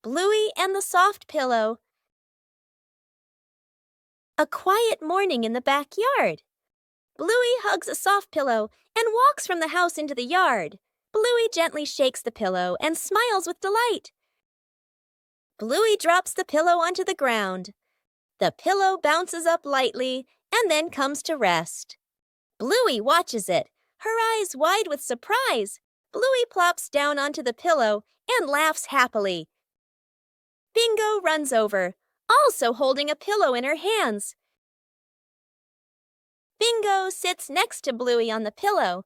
Bluey and the Soft Pillow. A quiet morning in the backyard. Bluey hugs a soft pillow and walks from the house into the yard. Bluey gently shakes the pillow and smiles with delight. Bluey drops the pillow onto the ground. The pillow bounces up lightly and then comes to rest. Bluey watches it, her eyes wide with surprise. Bluey plops down onto the pillow and laughs happily. Bingo runs over, also holding a pillow in her hands. Bingo sits next to Bluey on the pillow.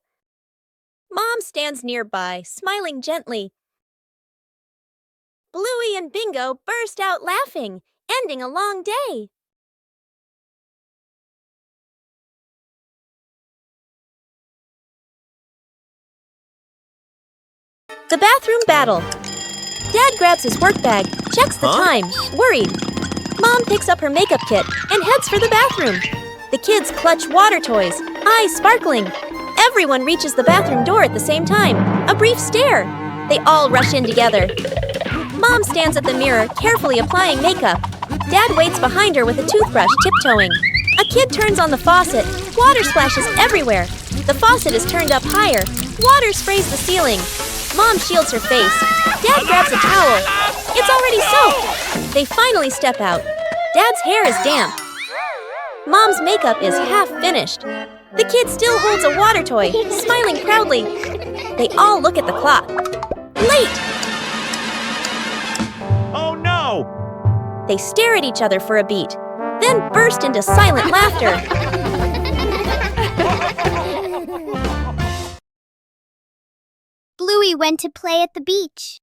Mom stands nearby, smiling gently. Bluey and Bingo burst out laughing, ending a long day. The bathroom battle. Dad grabs his work bag, checks the time, worried. Mom picks up her makeup kit and heads for the bathroom. The kids clutch water toys, eyes sparkling. Everyone reaches the bathroom door at the same time. A brief stare. They all rush in together. Mom stands at the mirror, carefully applying makeup. Dad waits behind her with a toothbrush, tiptoeing. A kid turns on the faucet. Water splashes everywhere. The faucet is turned up higher. Water sprays the ceiling. Mom shields her face. Dad grabs a towel. It's already soaked. They finally step out. Dad's hair is damp. Mom's makeup is half finished. The kid still holds a water toy, smiling proudly. They all look at the clock. Late! Oh no! They stare at each other for a beat, then burst into silent laughter. Bluey went to play at the beach.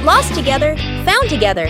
Lost together, found together.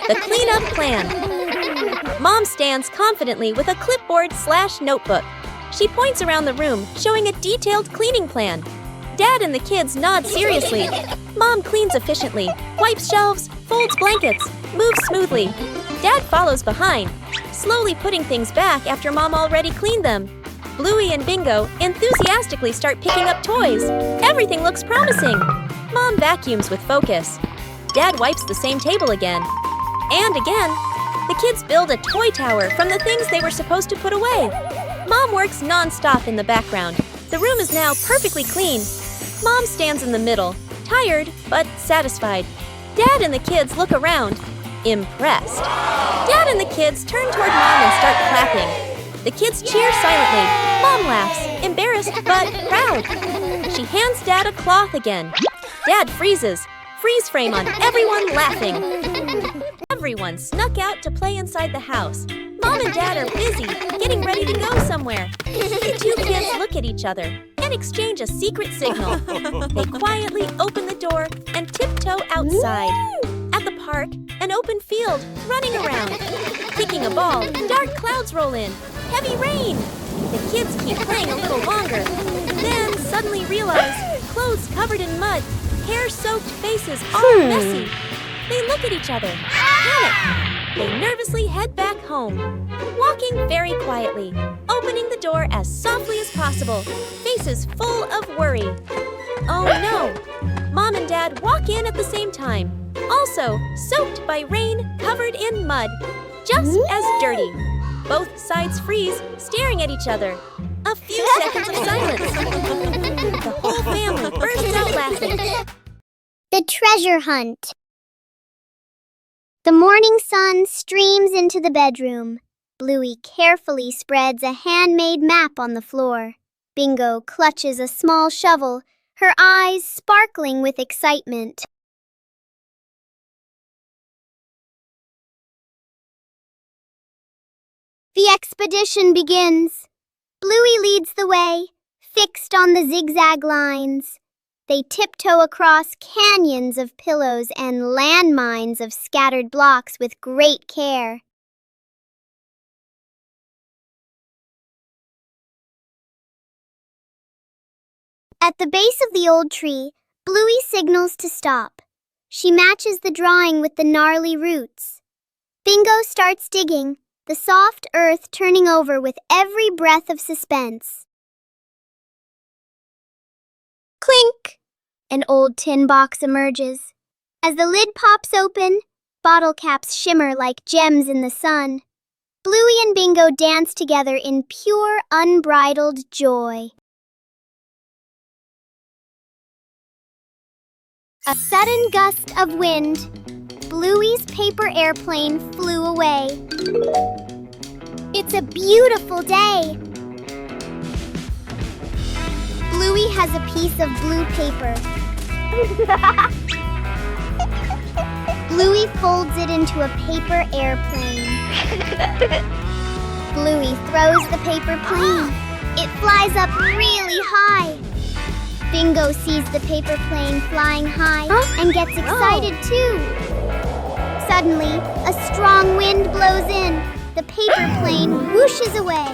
The cleanup plan. Mom stands confidently with a clipboard/notebook. She points around the room, showing a detailed cleaning plan. Dad and the kids nod seriously. Mom cleans efficiently, wipes shelves, folds blankets, moves smoothly. Dad follows behind. slowly putting things back after Mom already cleaned them. Bluey and Bingo enthusiastically start picking up toys. Everything looks promising. Mom vacuums with focus. Dad wipes the same table again. And again. The kids build a toy tower from the things they were supposed to put away. Mom works non-stop in the background. The room is now perfectly clean. Mom stands in the middle, tired but satisfied. Dad and the kids look around, impressed. Dad and the kids turn toward Mom and start clapping. The kids cheer silently. Mom laughs, embarrassed but proud. She hands Dad a cloth again. Dad freezes. Freeze frame on everyone laughing. Everyone snuck out to play inside the house. Mom and Dad are busy, getting ready to go somewhere. The two kids look at each other and exchange a secret signal. They quietly open the door and tiptoe outside. At the park, an open field, running around. Kicking a ball, dark clouds roll in. Heavy rain. The kids keep playing a little longer. Then suddenly realize, clothes covered in mud, hair-soaked faces all messy. They look at each other, panic. They nervously head back home, walking very quietly, opening the door as softly as possible, faces full of worry. Oh no! Mom and Dad walk in at the same time, also soaked by rain, covered in mud, just as dirty. Both sides freeze, staring at each other. A few seconds of silence. The whole family bursts out laughing. The treasure hunt. The morning sun streams into the bedroom. Bluey carefully spreads a handmade map on the floor. Bingo clutches a small shovel, her eyes sparkling with excitement. The expedition begins. Bluey leads the way, fixed on the zigzag lines. They tiptoe across canyons of pillows and landmines of scattered blocks with great care. At the base of the old tree, Bluey signals to stop. She matches the drawing with the gnarly roots. Bingo starts digging, the soft earth turning over with every breath of suspense. Clink! An old tin box emerges. As the lid pops open, bottle caps shimmer like gems in the sun. Bluey and Bingo dance together in pure, unbridled joy. A sudden gust of wind. Bluey's paper airplane flew away. It's a beautiful day. Bluey has a piece of blue paper. Bluey folds it into a paper airplane. Bluey throws the paper plane. It flies up really high. Bingo sees the paper plane flying high and gets excited too. Suddenly, a strong wind blows in. The paper plane whooshes away.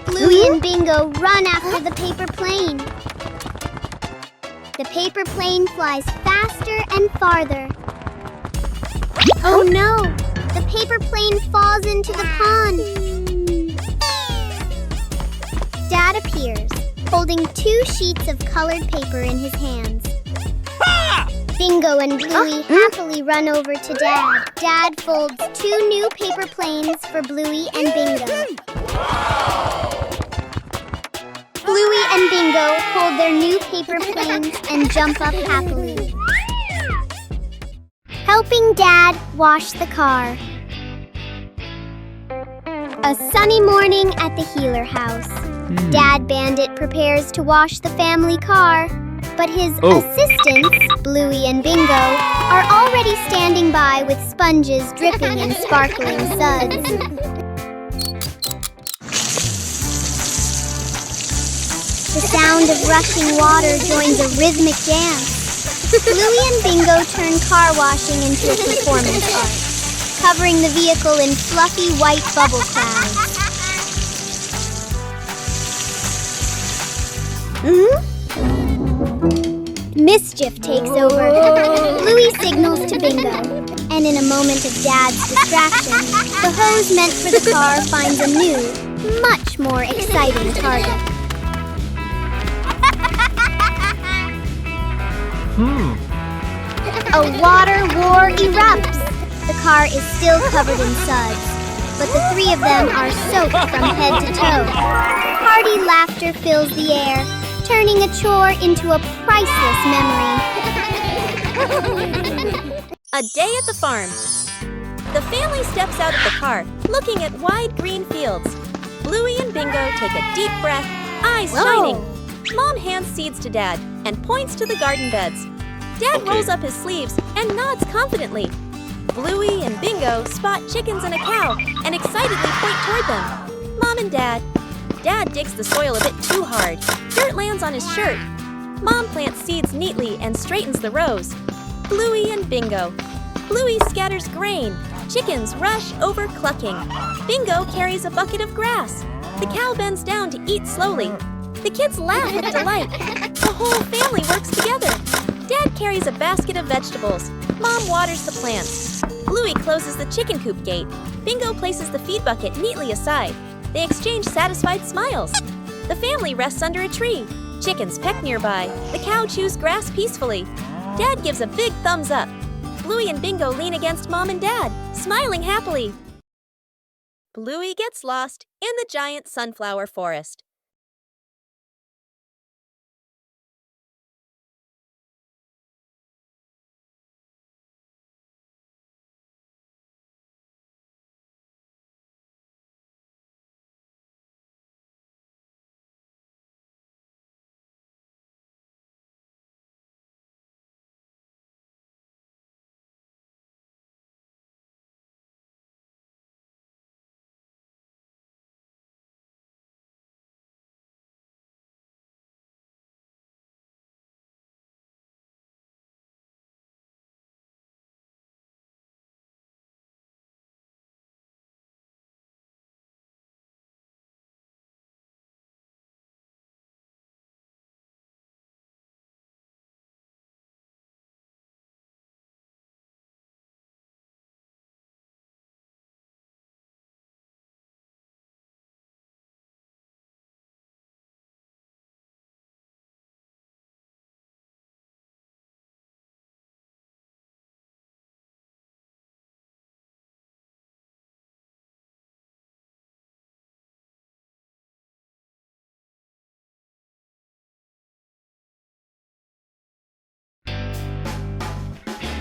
Bluey and Bingo run after the paper plane. The paper plane flies faster and farther. Oh no! The paper plane falls into the pond. Dad appears, holding 2 sheets of colored paper in his hands. Bingo and Bluey happily run over to Dad. Dad folds 2 new paper planes for Bluey and Bingo. Bluey and Bingo hold their new paper planes and jump up happily. Helping Dad wash the car. A sunny morning at the Healer house. Dad Bandit prepares to wash the family car, but his assistants, Bluey and Bingo, are already standing by with sponges dripping in sparkling suds. The sound of rushing water joins a rhythmic dance. Bluey and Bingo turn car washing into a performance art, covering the vehicle in fluffy white bubble clouds. Mischief takes over. Bluey signals to Bingo, And in a moment of Dad's distraction, the hose meant for the car finds a new, much more exciting target. A water war erupts. The car is still covered in suds, but the three of them are soaked from head to toe. Hearty laughter fills the air, turning a chore into a priceless memory. A day at the farm. The family steps out of the car, looking at wide green fields. Bluey and Bingo take a deep breath, eyes shining. Mom hands seeds to Dad and points to the garden beds. Dad rolls up his sleeves and nods confidently. Bluey and Bingo spot chickens and a cow and excitedly point toward them. Mom and Dad. Dad digs the soil a bit too hard. Dirt lands on his shirt. Mom plants seeds neatly and straightens the rows. Bluey and Bingo. Bluey scatters grain. Chickens rush over clucking. Bingo carries a bucket of grass. The cow bends down to eat slowly. The kids laugh with delight. The whole family works together. Dad carries a basket of vegetables. Mom waters the plants. Bluey closes the chicken coop gate. Bingo places the feed bucket neatly aside. They exchange satisfied smiles. The family rests under a tree. Chickens peck nearby. The cow chews grass peacefully. Dad gives a big thumbs up. Bluey and Bingo lean against Mom and Dad, smiling happily. Bluey gets lost in the giant sunflower forest.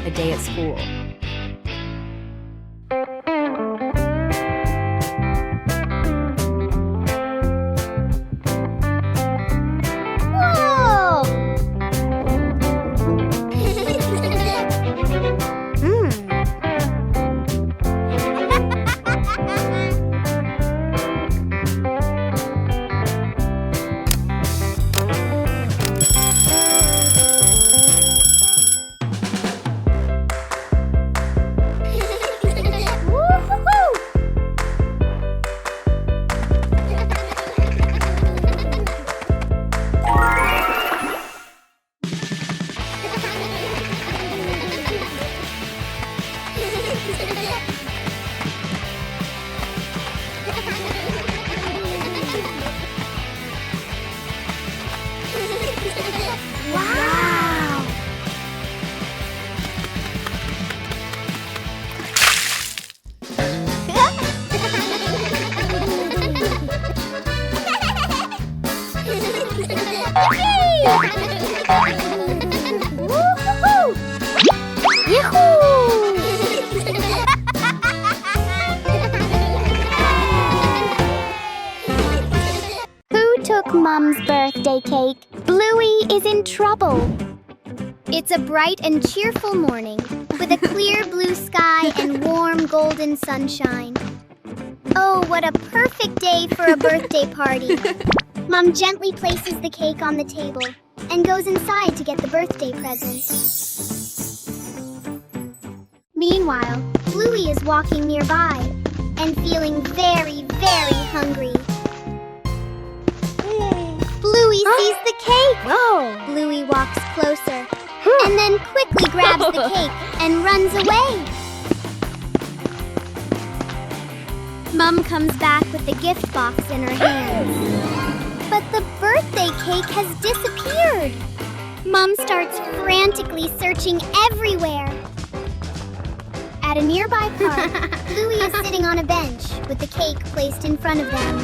A day at school. Whoa! Wow! Woo-hoo-hoo! Yahoo! Who took Mom's birthday cake? Bluey is in trouble. It's a bright and cheerful morning with a clear blue sky and warm golden sunshine. Oh, what a perfect day for a birthday party. Mom gently places the cake on the table and goes inside to get the birthday present. Meanwhile, Bluey is walking nearby and feeling very, very hungry. Bluey sees the cake. Whoa! Bluey walks closer and then quickly grabs the cake and runs away. Mum comes back with the gift box in her hands. But the birthday cake has disappeared. Mum starts frantically searching everywhere. At a nearby park, Bluey is sitting on a bench with the cake placed in front of them.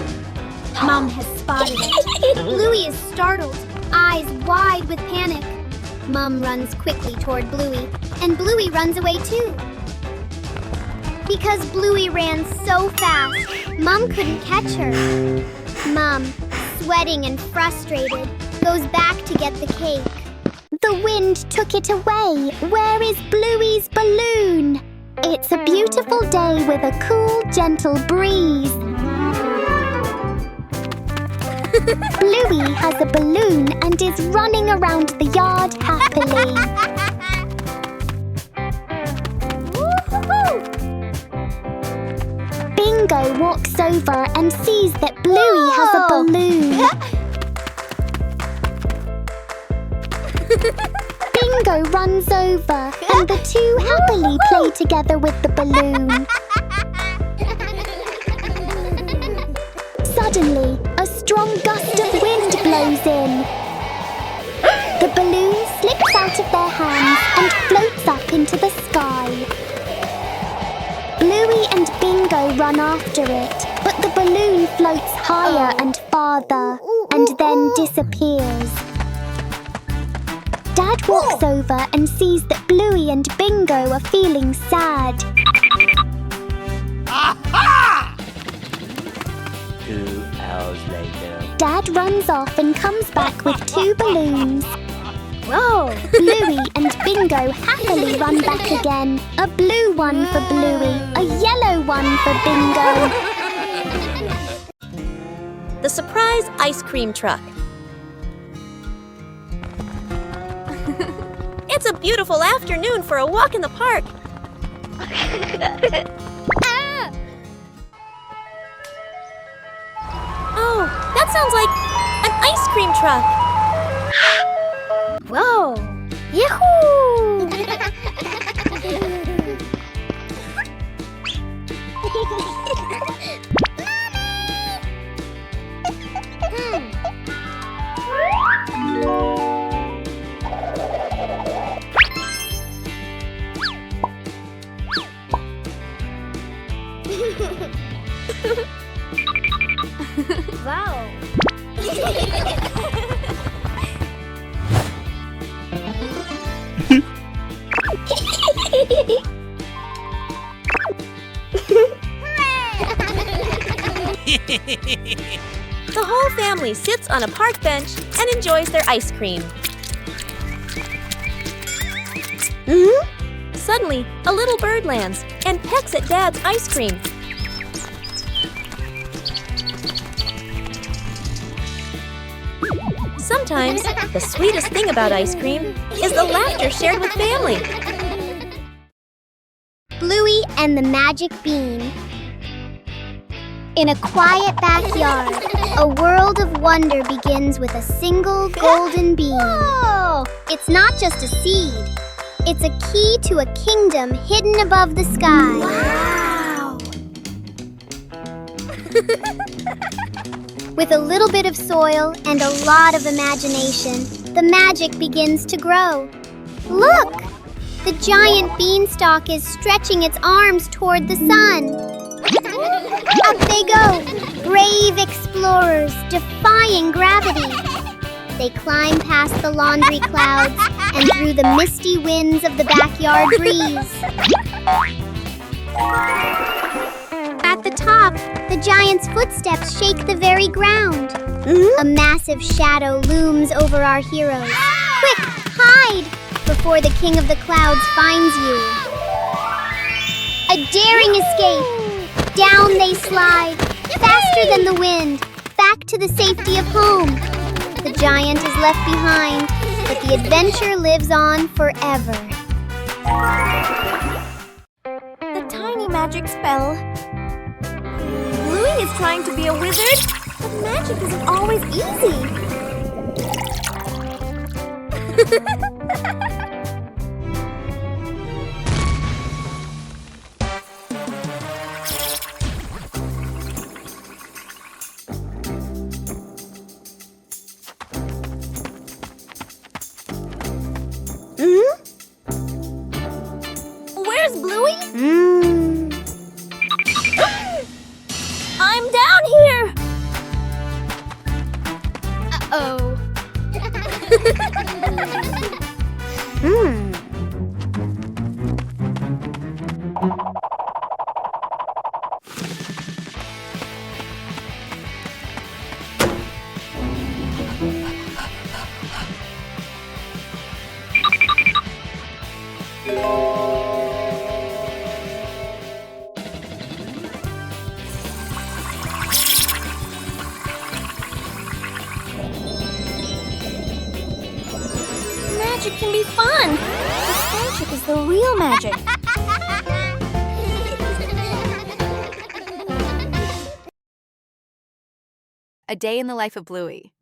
Mum has spotted it. Bluey is startled, eyes wide with panic. Mum runs quickly toward Bluey, and Bluey runs away too. Because Bluey ran so fast, Mum couldn't catch her. Mum, sweating and frustrated, goes back to get the cake. The wind took it away. Where is Bluey's balloon? It's a beautiful day with a cool, gentle breeze. Bluey has a balloon and is running around the yard happily. Bingo walks over and sees that Bluey has a balloon. Bingo runs over and the two happily play together with the balloon. Suddenly, a strong gust of wind blows in. The balloon slips out of their hands and floats up into the sky. Bluey and Bingo run after it, but the balloon floats higher and farther and then disappears. Dad walks over and sees that Bluey and Bingo are feeling sad. Aha! 2 hours later. Dad runs off and comes back with 2 balloons. Whoa! Bluey and Bingo happily run back again. A blue one for Bluey, a yellow one for Bingo. The surprise ice cream truck. It's a beautiful afternoon for a walk in the park. Oh, that sounds like an ice cream truck. Whoa! Yahoo! Wow! The whole family sits on a park bench and enjoys their ice cream. Suddenly, a little bird lands and pecks at Dad's ice cream. Sometimes, the sweetest thing about ice cream is the laughter shared with family. Bluey and the Magic Bean. In a quiet backyard, a world of wonder begins with a single golden bean. Whoa! It's not just a seed. It's a key to a kingdom hidden above the sky. Wow! With a little bit of soil and a lot of imagination, the magic begins to grow. Look! The giant beanstalk is stretching its arms toward the sun. Up they go, brave explorers defying gravity. They climb past the laundry clouds and through the misty winds of the backyard breeze. At the top, the giant's footsteps shake the very ground. A massive shadow looms over our heroes. Quick, hide before the king of the clouds finds you. A daring escape. Down they slide, faster than the wind, back to the safety of home. The giant is left behind, but the adventure lives on forever. The tiny magic spell. Bluey is trying to be a wizard, but magic isn't always easy. Magic can be fun! But friendship is the real magic. A day in the life of Bluey.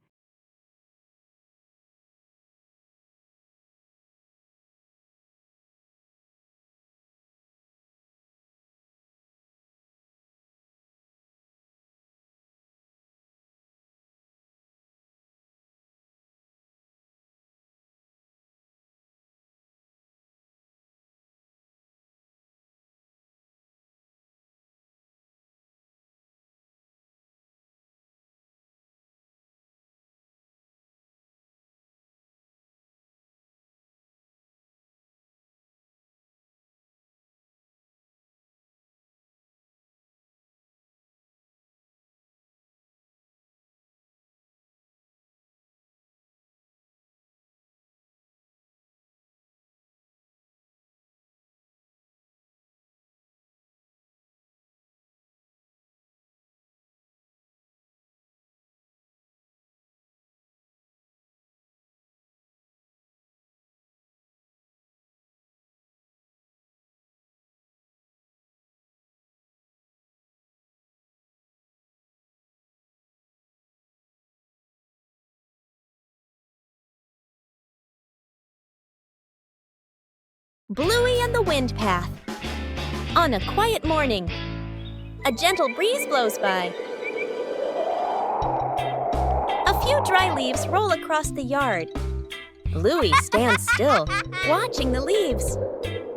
Bluey and the Wind Path. On a quiet morning, a gentle breeze blows by. A few dry leaves roll across the yard. Bluey stands still, watching the leaves.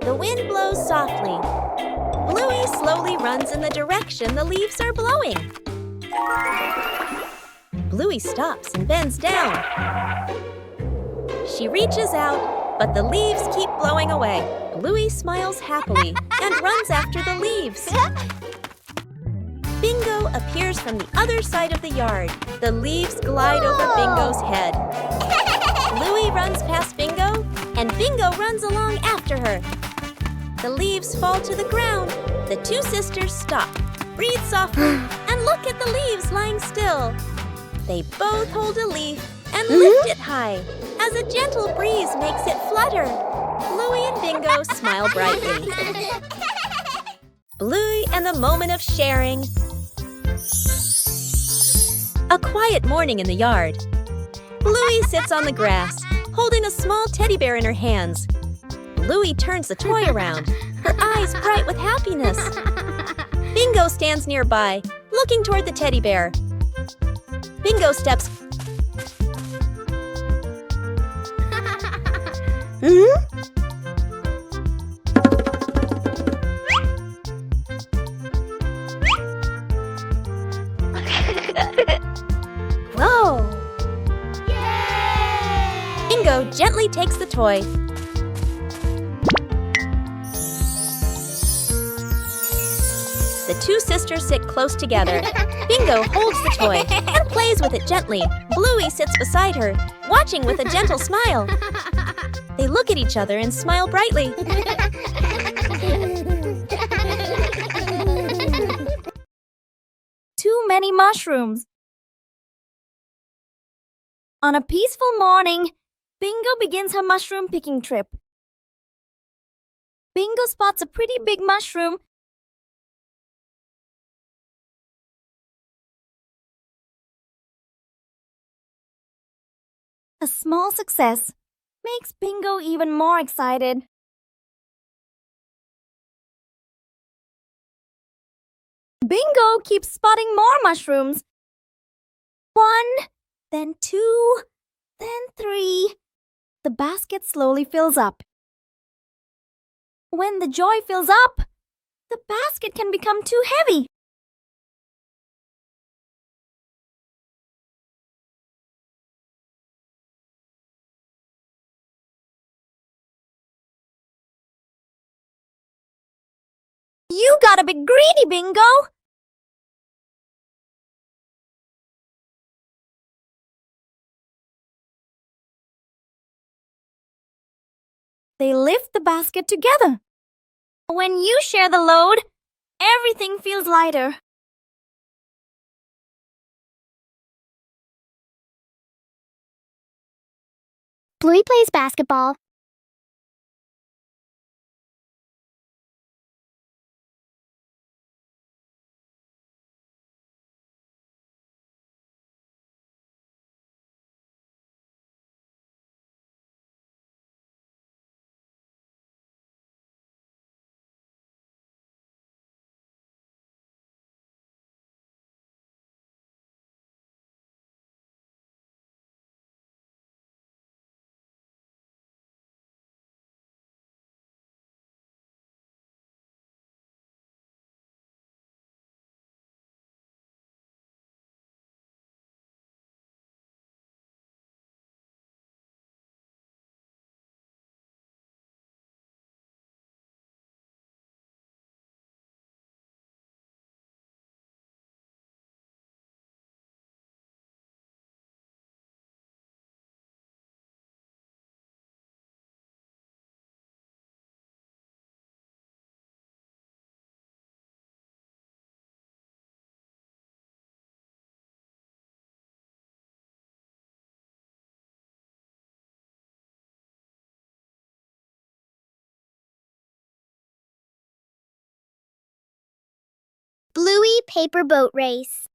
The wind blows softly. Bluey slowly runs in the direction the leaves are blowing. Bluey stops and bends down. She reaches out, but the leaves keep blowing away. Bluey smiles happily and runs after the leaves. Bingo appears from the other side of the yard. The leaves glide over Bingo's head. Bluey runs past Bingo, and Bingo runs along after her. The leaves fall to the ground. The two sisters stop, breathe softly, and look at the leaves lying still. They both hold a leaf and lift it high as a gentle breeze makes it flutter. Bluey and Bingo smile brightly. Bluey and the moment of sharing. A quiet morning in the yard. Bluey sits on the grass, holding a small teddy bear in her hands. Bluey turns the toy around, her eyes bright with happiness. Bingo stands nearby, looking toward the teddy bear. Bingo steps. Whoa! Yay! Bingo gently takes the toy. The two sisters sit close together. Bingo holds the toy and plays with it gently. Bluey sits beside her, watching with a gentle smile. They look at each other and smile brightly. Too many mushrooms. On a peaceful morning, Bingo begins her mushroom picking trip. Bingo spots a pretty big mushroom. A small success makes Bingo even more excited. Bingo keeps spotting more mushrooms. 1, then 2, then 3. The basket slowly fills up. When the joy fills up, the basket can become too heavy. You gotta be greedy, Bingo! They lift the basket together. When you share the load, everything feels lighter. Bluey plays basketball. Bluey paper boat race.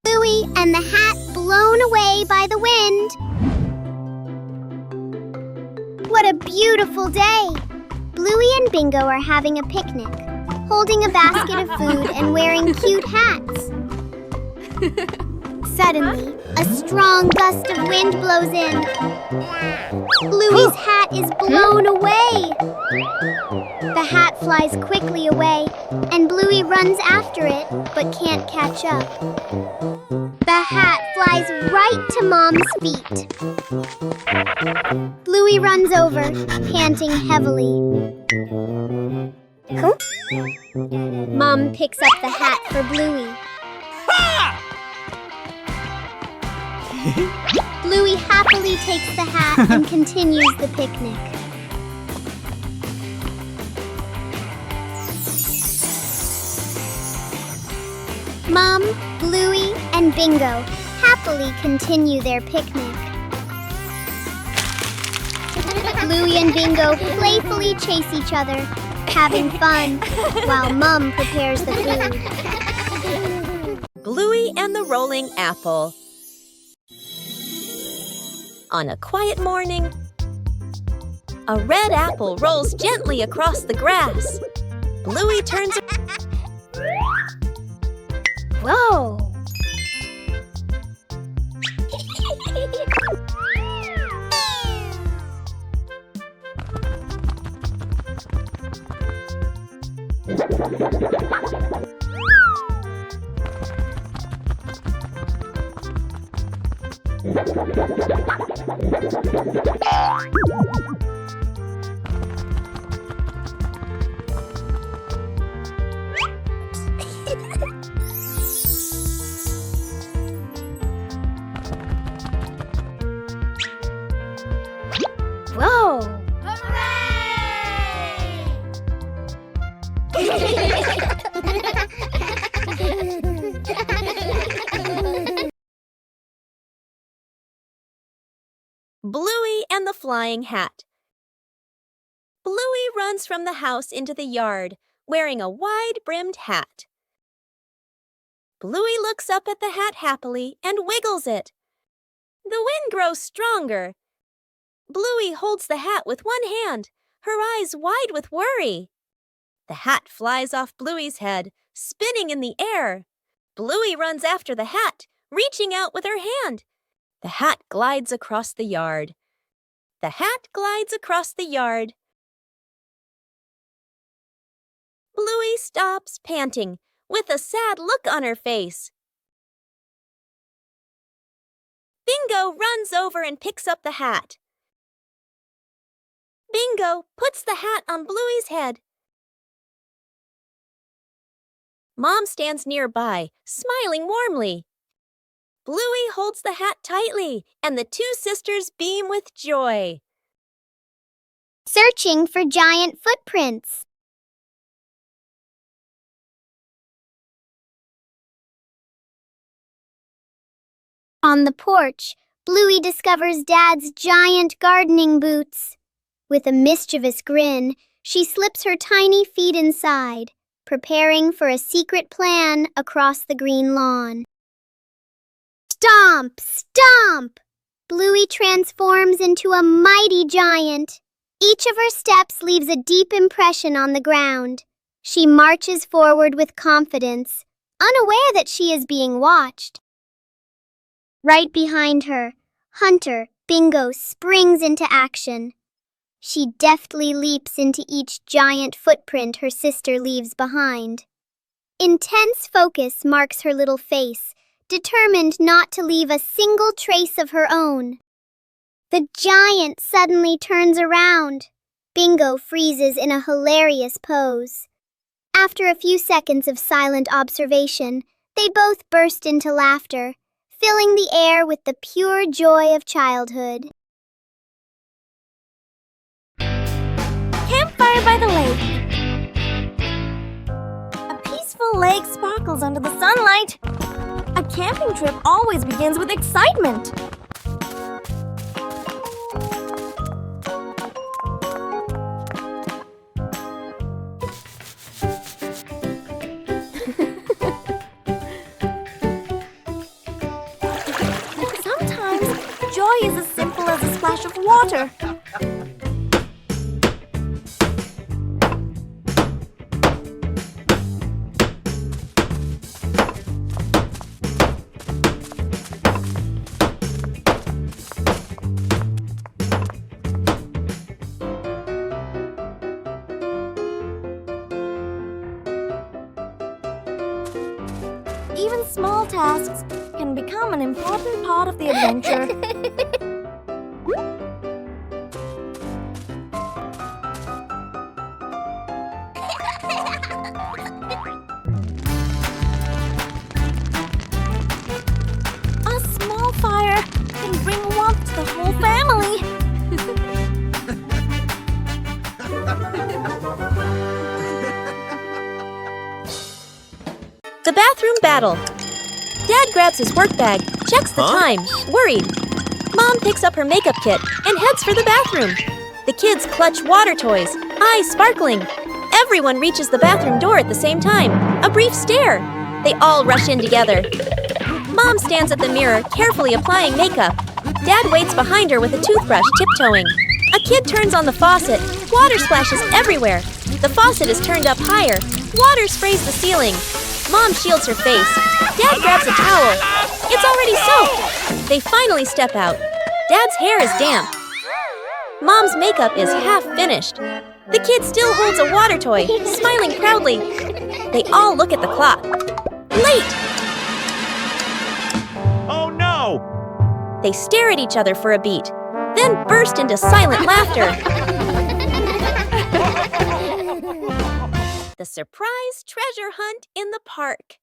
Bluey and the hat blown away by the wind. What a beautiful day! Bluey and Bingo are having a picnic, holding a basket of food and wearing cute hats. Suddenly, a strong gust of wind blows in. Bluey's hat is blown away. The hat flies quickly away, and Bluey runs after it, but can't catch up. The hat flies right to Mom's feet. Bluey runs over, panting heavily. Huh? Mom picks up the hat for Bluey. Bluey happily takes the hat and continues the picnic. Mom, Bluey, and Bingo happily continue their picnic. Bluey and Bingo playfully chase each other, having fun, while Mom prepares the food. Bluey and the Rolling Apple. On a quiet morning, a red apple rolls gently across the grass. Bluey turns. Whoa! Bluey and the Flying Hat. Bluey runs from the house into the yard, wearing a wide-brimmed hat. Bluey looks up at the hat happily and wiggles it. The wind grows stronger. Bluey holds the hat with one hand, her eyes wide with worry. The hat flies off Bluey's head, spinning in the air. Bluey runs after the hat, reaching out with her hand. The hat glides across the yard. The hat glides across the yard. Bluey stops, panting, with a sad look on her face. Bingo runs over and picks up the hat. Bingo puts the hat on Bluey's head. Mom stands nearby, smiling warmly. Bluey holds the hat tightly, and the two sisters beam with joy. Searching for giant footprints. On the porch, Bluey discovers Dad's giant gardening boots. With a mischievous grin, she slips her tiny feet inside, preparing for a secret plan across the green lawn. Stomp! Stomp! Bluey transforms into a mighty giant. Each of her steps leaves a deep impression on the ground. She marches forward with confidence, unaware that she is being watched. Right behind her, Hunter, Bingo, springs into action. She deftly leaps into each giant footprint her sister leaves behind. Intense focus marks her little face, determined not to leave a single trace of her own. The giant suddenly turns around. Bingo freezes in a hilarious pose. After a few seconds of silent observation, they both burst into laughter, filling the air with the pure joy of childhood. Campfire by the lake. A peaceful lake sparkles under the sunlight. A camping trip always begins with excitement. Sometimes, joy is as simple as a splash of water. Even small tasks can become an important part of the adventure. A small fire can bring warmth to the whole family. The bathroom battle. Dad grabs his work bag, checks the time, worried. Mom picks up her makeup kit and heads for the bathroom. The kids clutch water toys, eyes sparkling. Everyone reaches the bathroom door at the same time. A brief stare. They all rush in together. Mom stands at the mirror, carefully applying makeup. Dad waits behind her with a toothbrush, tiptoeing. A kid turns on the faucet. Water splashes everywhere. The faucet is turned up higher. Water sprays the ceiling. Mom shields her face. Dad grabs a towel. It's already soaked. They finally step out. Dad's hair is damp. Mom's makeup is half finished. The kid still holds a water toy, smiling proudly. They all look at the clock. Late! Oh no! They stare at each other for a beat, then burst into silent laughter. The surprise treasure hunt in the park.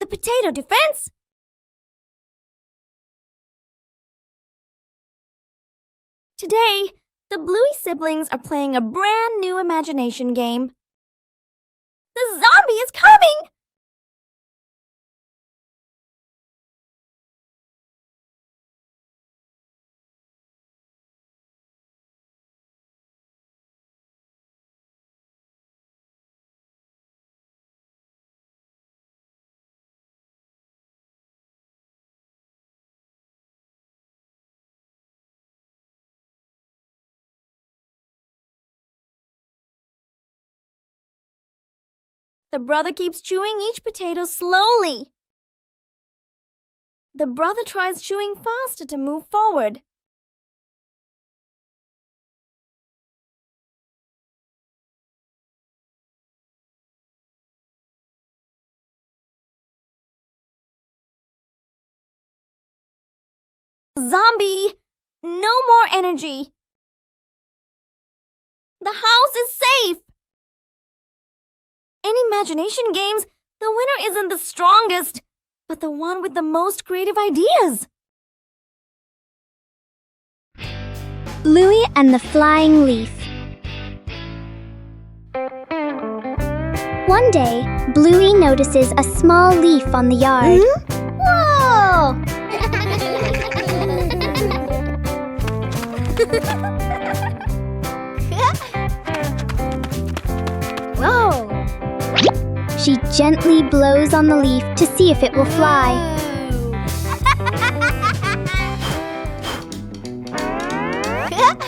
potato defense! Today, the Bluey siblings are playing a brand new imagination game. The zombie is coming! The brother keeps chewing each potato slowly. The brother tries chewing faster to move forward. Zombie! No more energy! The house is safe! In imagination games, the winner isn't the strongest, but the one with the most creative ideas. Bluey and the Flying Leaf. One day, Bluey notices a small leaf on the yard. Whoa! Whoa! She gently blows on the leaf to see if it will fly.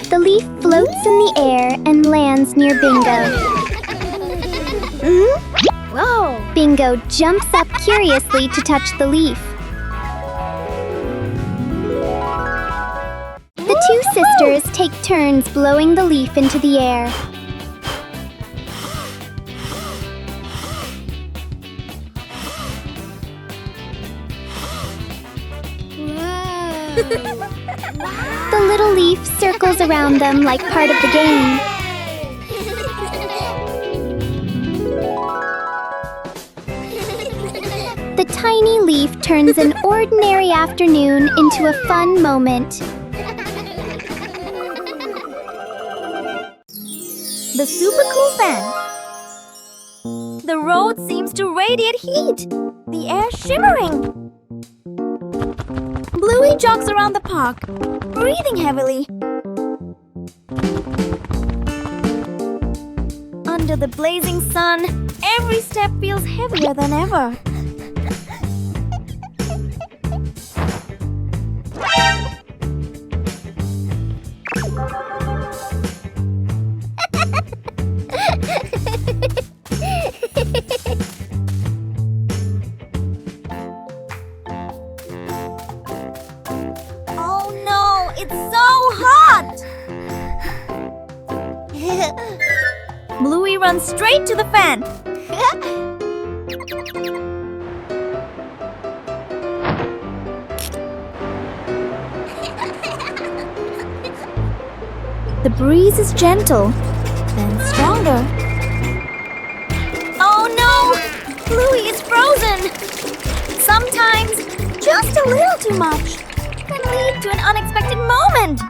The leaf floats in the air and lands near Bingo. Whoa! Bingo jumps up curiously to touch the leaf. The two sisters take turns blowing the leaf into the air. The little leaf circles around them like part of the game. The tiny leaf turns an ordinary afternoon into a fun moment. The super cool fan. The road seems to radiate heat. The air shimmering. Bluey jogs around the park, breathing heavily. Under the blazing sun, every step feels heavier than ever. Oh no, it's so hot! Bluey runs straight to the fan. The breeze is gentle, then stronger. Oh no! Bluey is frozen! Sometimes, just a little too much can lead to an unexpected moment.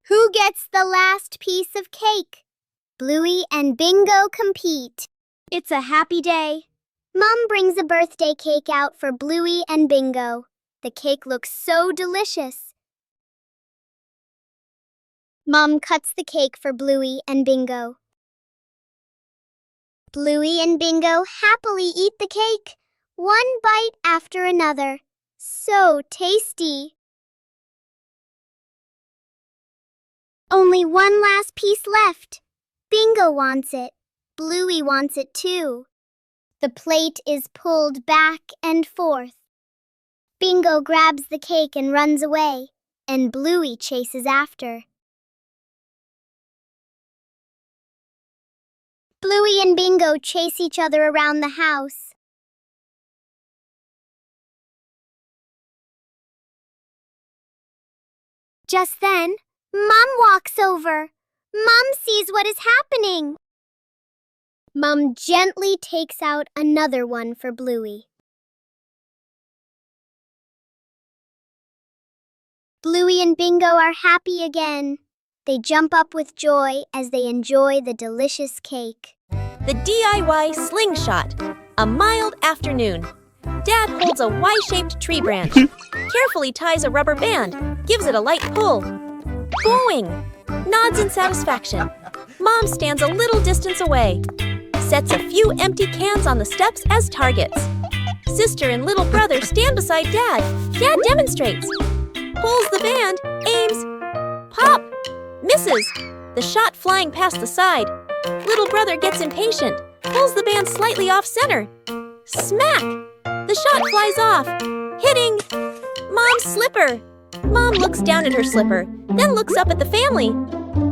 Who gets the last piece of cake? Bluey and Bingo compete. It's a happy day. Mom brings a birthday cake out for Bluey and Bingo. The cake looks so delicious. Mom cuts the cake for Bluey and Bingo. Bluey and Bingo happily eat the cake, one bite after another. So tasty. Only one last piece left. Bingo wants it. Bluey wants it too. The plate is pulled back and forth. Bingo grabs the cake and runs away, and Bluey chases after. Bluey and Bingo chase each other around the house. Just then, Mom walks over. Mom sees what is happening. Mom gently takes out another one for Bluey. Bluey and Bingo are happy again. They jump up with joy as they enjoy the delicious cake. The DIY slingshot. A mild afternoon. Dad holds a Y-shaped tree branch. Carefully ties a rubber band. Gives it a light pull. Going! Nods in satisfaction. Mom stands a little distance away. Sets a few empty cans on the steps as targets. Sister and little brother stand beside Dad. Dad demonstrates. Pulls the band, aims. Pop! Misses. The shot flying past the side. Little brother gets impatient. Pulls the band slightly off center. Smack! The shot flies off. Hitting Mom's slipper. Mom looks down at her slipper, then looks up at the family.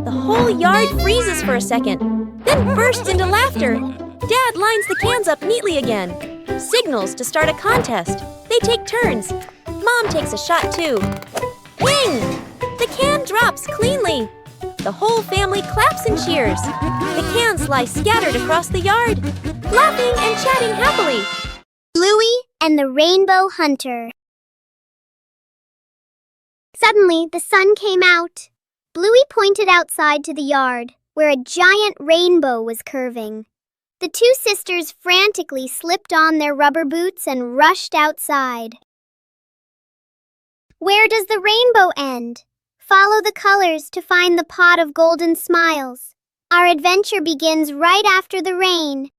The whole yard freezes for a second, then bursts into laughter. Dad lines the cans up neatly again. Signals to start a contest. They take turns. Mom takes a shot too. Wing! The can drops cleanly. The whole family claps and cheers. The cans lie scattered across the yard, laughing and chatting happily. Bluey and the Rainbow Hunter. Suddenly, the sun came out. Bluey pointed outside to the yard, where a giant rainbow was curving. The two sisters frantically slipped on their rubber boots and rushed outside. Where does the rainbow end? Follow the colors to find the pot of golden smiles. Our adventure begins right after the rain.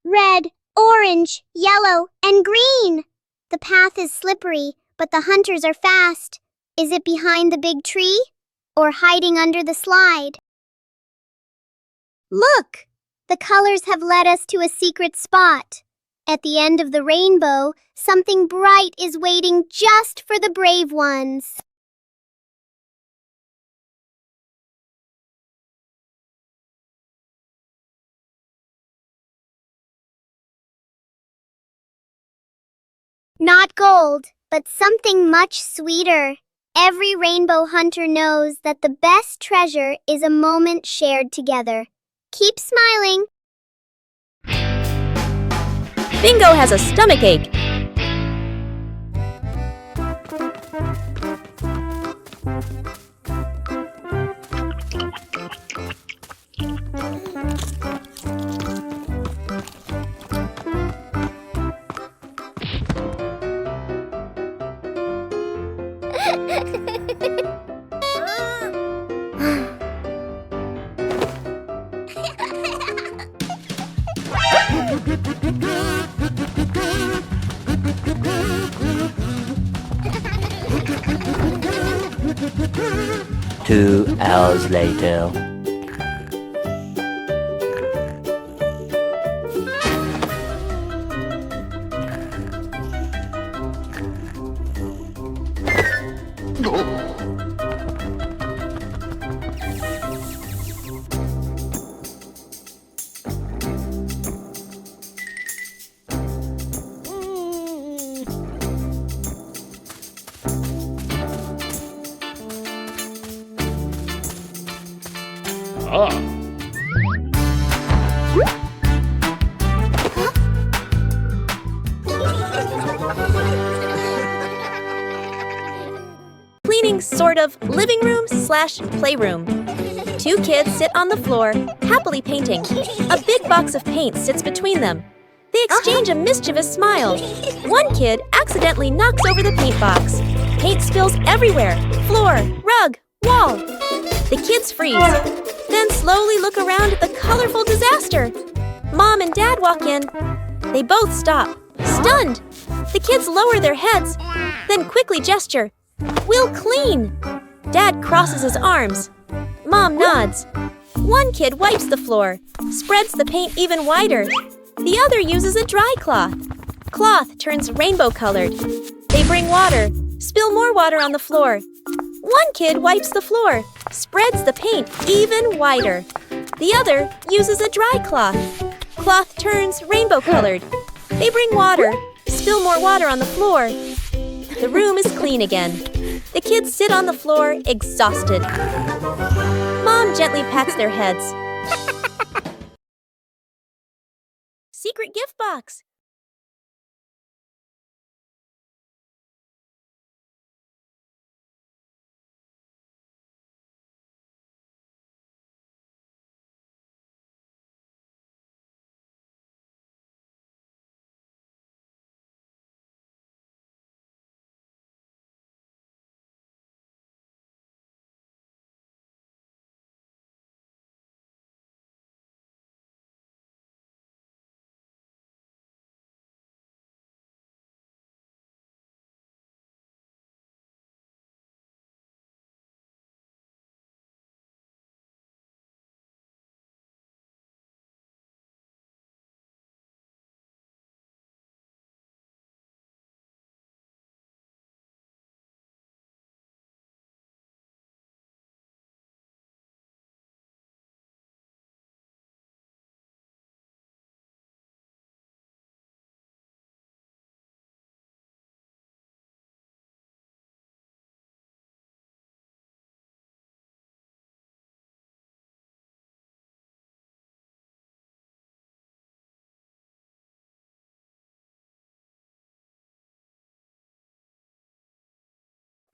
Red, orange, yellow, and green. The path is slippery, but the hunters are fast. Is it behind the big tree or hiding under the slide? Look! The colors have led us to a secret spot. At the end of the rainbow, something bright is waiting just for the brave ones. Not gold, but something much sweeter. Every rainbow hunter knows that the best treasure is a moment shared together. Keep smiling. Bingo has a stomachache. Two hours later. Cleaning sort of living room / playroom. Two kids sit on the floor, happily painting. A big box of paint sits between them. They exchange a mischievous smile. One kid accidentally knocks over the paint box. Paint spills everywhere, floor, rug, wall. The kids freeze, then slowly look around at the colorful disaster. Mom and Dad walk in. They both stop, stunned. The kids lower their heads, then quickly gesture. We'll clean. Dad crosses his arms. Mom nods. One kid wipes the floor, spreads the paint even wider. The other uses a dry cloth. Cloth turns rainbow-colored. They bring water, spill more water on the floor. One kid wipes the floor, spreads the paint even wider. The other uses a dry cloth. Cloth turns rainbow-colored. They bring water, spill more water on the floor. The room is clean again. The kids sit on the floor, exhausted. Mom gently pats their heads. secret gift box.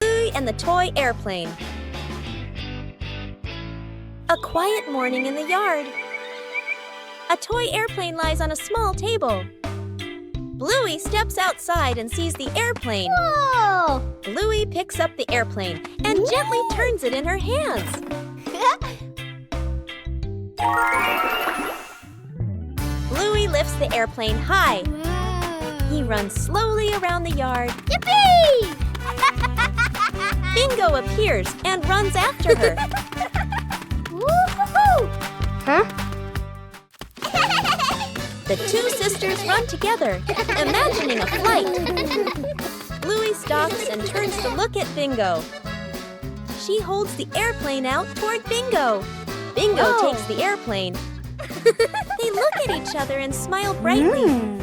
Bluey and the toy airplane. A quiet morning in the yard. A toy airplane lies on a small table. Bluey steps outside and sees the airplane. Whoa! Bluey picks up the airplane and gently turns it in her hands. Bluey lifts the airplane high. He runs slowly around the yard. Yippee! Bingo appears and runs after her. Woo-hoo-hoo! Huh? The two sisters run together, imagining a flight. Bluey stops and turns to look at Bingo. She holds the airplane out toward Bingo. Bingo Whoa. takes the airplane. They look at each other and smile brightly.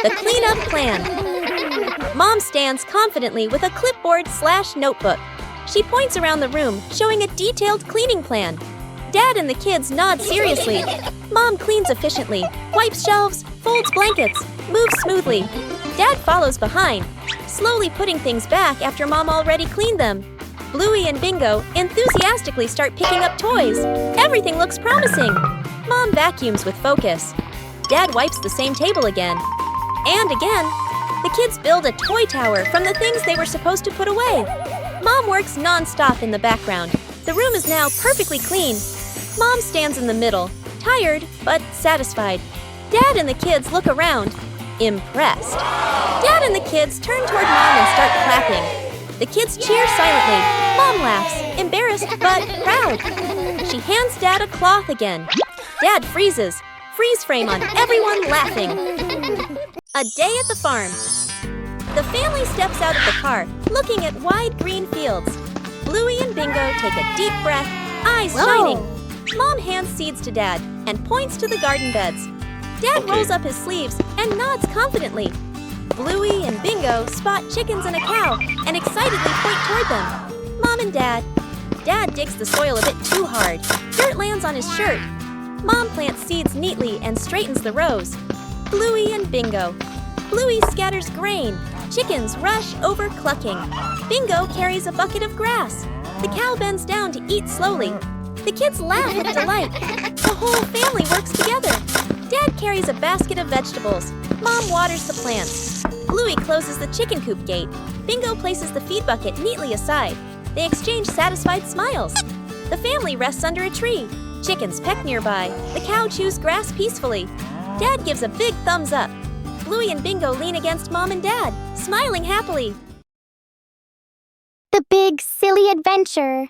The cleanup plan. Mom stands confidently with a clipboard/notebook. She points around the room, showing a detailed cleaning plan. Dad and the kids nod seriously. Mom cleans efficiently, wipes shelves, folds blankets, moves smoothly. Dad follows behind, slowly putting things back after Mom already cleaned them. Bluey and Bingo enthusiastically start picking up toys. Everything looks promising. Mom vacuums with focus. Dad wipes the same table again. And again. The kids build a toy tower from the things they were supposed to put away. Mom works non-stop in the background. The room is now perfectly clean. Mom stands in the middle, tired but satisfied. Dad and the kids look around, impressed. Dad and the kids turn toward Mom and start clapping. The kids cheer silently. Mom laughs, embarrassed but proud. She hands Dad a cloth again. Dad freezes. Freeze frame on everyone laughing. A day at the farm. The family steps out of the car, looking at wide green fields. Bluey and Bingo take a deep breath, eyes shining. Mom hands seeds to Dad and points to the garden beds. Dad rolls up his sleeves and nods confidently. Bluey and Bingo spot chickens and a cow and excitedly point toward them. Mom and Dad. Dad digs the soil a bit too hard. Dirt lands on his shirt. Mom plants seeds neatly and straightens the rows. Bluey and Bingo. Bluey scatters grain. Chickens rush over clucking. Bingo carries a bucket of grass. The cow bends down to eat slowly. The kids laugh with delight. The whole family works together. Dad carries a basket of vegetables. Mom waters the plants. Bluey closes the chicken coop gate. Bingo places the feed bucket neatly aside. They exchange satisfied smiles. The family rests under a tree. Chickens peck nearby. The cow chews grass peacefully. Dad gives a big thumbs up. Bluey and Bingo lean against Mom and Dad, smiling happily. The Big Silly Adventure.